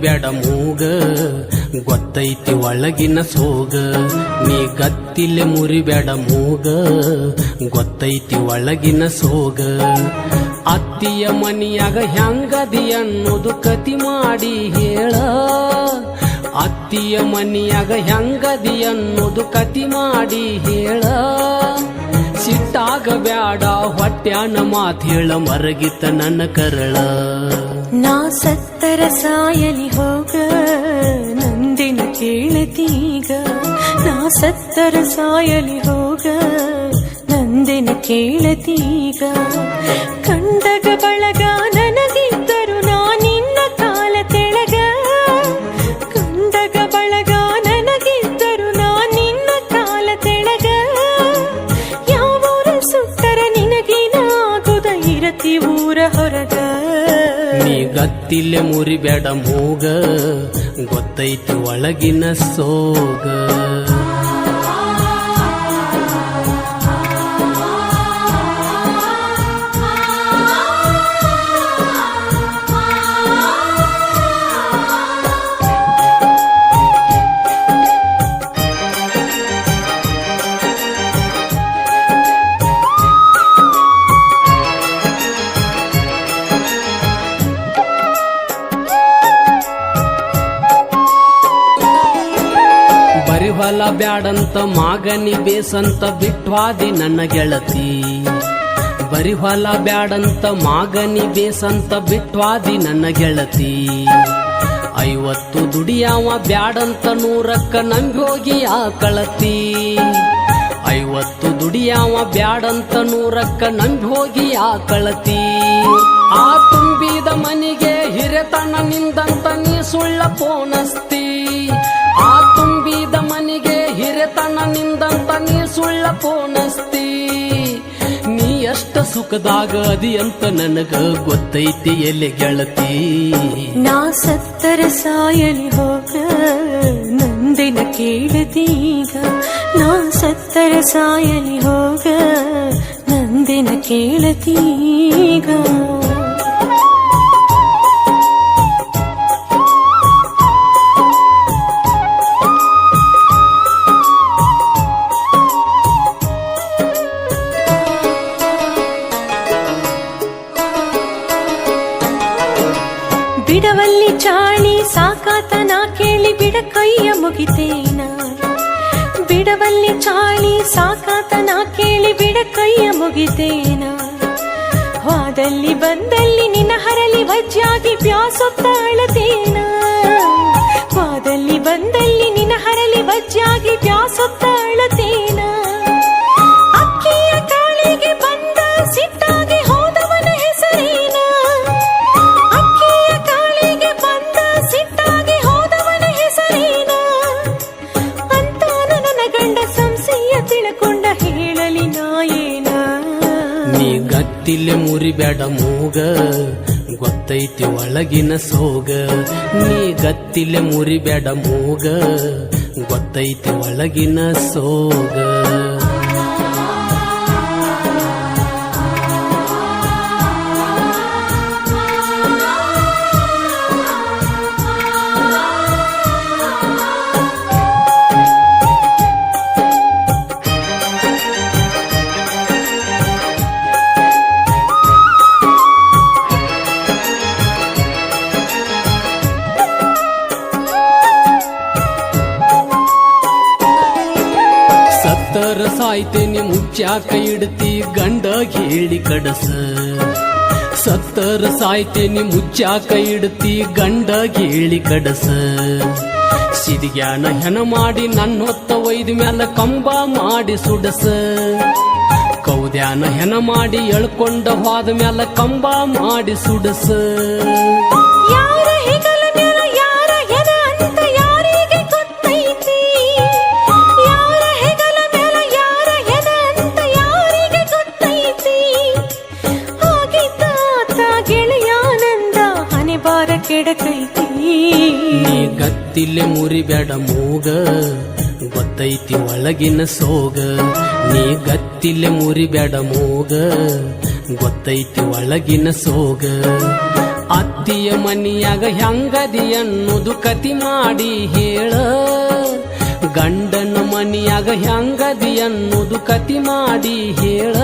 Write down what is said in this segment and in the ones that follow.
ಮುರಿಬೇಡ ಮೂಗ ಗೊತ್ತೈತಿ ಒಳಗಿನ ಸೋಗ ನೀ ಗತ್ತಿಲೆ ಮುರಿಬೇಡ ಮೂಗ ಗೊತ್ತೈತಿ ಒಳಗಿನ ಸೋಗ ಅತ್ತಿಯ ಮನಿಯಾಗ ಹೆಂಗದಿ ಅನ್ನೋದು ಕತಿ ಮಾಡಿ ಹೇಳ ಅತ್ತಿಯ ಮನಿಯಾಗ ಹೆಂಗದಿ ಅನ್ನೋದು ಕತಿ ಮಾಡಿ ಹೇಳ ಸಿಟ್ಟಾಗ ಬ್ಯಾಡ ಹೊಟ್ಯಾನ ಮಾತ್ ಹೇಳ ಮರಗಿತ ನನ್ನ ಕರಳ ನಾ ಸತ್ತರ ಸಾಯಲಿ ಹೋಗ ನಂದಿನ ಕೇಳತೀಗ ನಾ ಸತ್ತರ ಸಾಯಲಿ ಹೋಗ ನಂದಿನ ಕೇಳತೀಗ ಕಂಡಗ ಬಳಗ ನನಗಿದ್ದರು ನಾ ನಿನ್ನ ಕಾಲ ತೆಳಗ ಕಂಡಗ ಬಳಗ ನನಗಿದ್ದರು ನಾ ನಿನ್ನ ಕಾಲ ತೆಳಗ ಯಾವೂರ ಸುಟ್ಟರ ನಿನಗೇನಾಗುದ ಇರತಿ ಊರ ಹೊರಗ ನೀ ಗತ್ತಿಲೆ ಮುರಿಬೇಡ ಮೂಗ ಗೊತ್ತೈತಿ ಒಳಗಿನ ಸೋಗ ಹೊಲ ಬ್ಯಾಡಂತ ಮಾಗನಿ ಬೇಸಂತ ಬಿಟ್ವಾದಿ ನನ್ನ ಗೆಳತಿ ಬರಿ ಹೊಲ ಬ್ಯಾಡಂತ ಮಾಗನಿ ಬೇಸಂತ ಬಿಟ್ವಾದಿ ನನ್ನ ಗೆಳತಿ 50 ದುಡಿಯಾವ ಬ್ಯಾಡಂತ 100ಕ್ಕ ನಂಬೋಗಿ ಆಕಳತಿ 50 ದುಡಿಯಾವ ಬ್ಯಾಡಂತ 100ಕ್ಕ ನಂಬೋಗಿ ಆಕಳತಿ ಆ ತುಂಬಿದ ಮನಿಗೆ ಹಿರೆತನ ನಿಂದಂತ ನೀ ಸುಳ್ಳ ಪೋನಸ್ತಿ ಆ ತುಂಬಿದ ಮನಿಗೆ ಹಿರೆತನ ನಿಂದಂತ ನೀ ಸುಳ್ಳ ಪೋನಸ್ತಿ ನೀ ಎಷ್ಟ ಸುಖದಾಗ ಅದಿ ಅಂತ ನನಗ ಗೊತ್ತೈತಿ ಎಲ್ಲಿ ಗೆಳತಿ ನಾ ಸತ್ತರ ಸಾಯಲಿ ಹೋಗ ನಂದಿನ ಕೇಳತೀಗ ನಾ ಸತ್ತರ ಸಾಯಲಿ ಹೋಗ ನಂದಿನ ಕೇಳತೀಗ ಬಿಡವಲ್ಲಿ ಚಾಳಿ ಸಾಕಾತ ನಾ ಕೇಳಿ ಬಿಡ ಕೈಯ ಮುಗಿತೇನ ಬಿಡವಲ್ಲಿ ಚಾಳಿ ಸಾಕಾತ ನಾ ಕೇಳಿ ಬಿಡ ಕೈಯ ಮುಗಿತೇನ ವಾದಲ್ಲಿ ಬಂದಲ್ಲಿ ನಿನ್ನ ಹರಲಿ ವಜ್ಜಾಗಿ ಬ್ಯಾಸೊತ್ತ ಅಳತೇನ ವಾದಲ್ಲಿ ಬಂದಲ್ಲಿ ನಿನ್ನ ಹರಲಿ ವಜ್ಜಾಗಿ ಬ್ಯಾಸೊತ್ತ ಅಳತೇನ ಅಕ್ಕಿಯ ಕಾಳಿಗೆ ಬಂದ ಸಿಟ್ಟಾಗಿ ಹೋದವನ ಹೆಸರೇನ ತಿಳಕೊಂಡ ಹೇಳಲಿ ನಾಯೇನ ನೀ ಗತ್ತಿಲೆ ಮುರಿಬೇಡ ಮೂಗ ಗೊತ್ತೈತಿ ಒಳಗಿನ ಸೋಗ ನೀ ಗತ್ತಿಲೆ ಮುರಿಬೇಡ ಮೂಗ ಗೊತ್ತೈತಿ ಒಳಗಿನ ಸೋಗ ಸತ್ತರ ಸಾಯ್ತೇನೆ ಮುಚ್ಚಾಕ ಇಡ್ತಿ ಗಂಡ ಹೇಳಿ ಕಡಸ ಸತ್ತರ ಸಾಯ್ತೇನೆ ಮುಚ್ಚಾಕ ಇಡ್ತಿ ಗಂಡ ಹೇಳಿ ಕಡಸ ಸಿಡಿಗ್ಯಾನ ಹೆಣ ಮಾಡಿ ನನ್ನೊತ್ತ ಒಯ್ದ ಮ್ಯಾಲ ಕಂಬ ಮಾಡಿ ಸುಡಸ ಕೌದ್ಯಾನ ಹೆಣ ಮಾಡಿ ಎಳ್ಕೊಂಡ ಹೋದ ಮ್ಯಾಲ ಕಂಬ ಮಾಡಿ ಸುಡಸ ನೀ ಗತ್ತಿಲೆ ಮುರಿಬೇಡ ಮೂಗ ಗೊತ್ತೈತಿ ಒಳಗಿನ ಸೋಗ ನೀ ಗತ್ತಿಲೆ ಮುರಿಬೇಡ ಮೂಗ ಗೊತ್ತೈತಿ ಒಳಗಿನ ಸೋಗ ಅತ್ತಿಯ ಮನಿಯಾಗ ಹೆಂಗದಿ ಅನ್ನೋದು ಕತಿ ಮಾಡಿ ಹೇಳ ಗಂಡನ ಮನಿಯಾಗ ಹೆಂಗದಿ ಅನ್ನೋದು ಕತಿ ಮಾಡಿ ಹೇಳ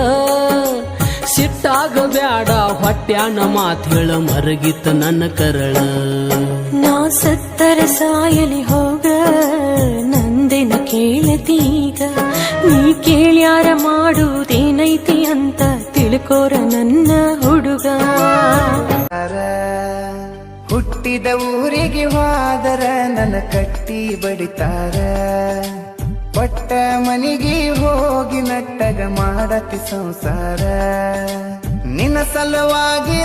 ಸಿಟ್ಟಾಗ ಬ್ಯಾಡ ಹೊಟ್ಯಾನ ಮಾತ್ ಹೇಳ ಮರಗಿತ ನನ್ನ ಕರಳ ನಾ ಸತ್ತರ ಸಾಯಲಿ ಹೋಗ ನಂದೆನ ಕೇಳತೀಗ ನೀ ಕೇಳ್ಯಾರ ಮಾಡುವುದೇನೈತಿ ಅಂತ ತಿಳ್ಕೋರ ನನ್ನ ಹುಡುಗ ಹುಟ್ಟಿದ ಊರಿಗೆ ಹೋದರ ನನ್ನ ಕಟ್ಟಿ ಬಡಿತಾರ ಪಟ್ಟ ಮನಿಗೆ ಹೋಗಿ ನಟ್ಟಗ ಮಾಡತಿ ಸಂಸಾರ ನಿನ್ನ ಸಲುವಾಗಿ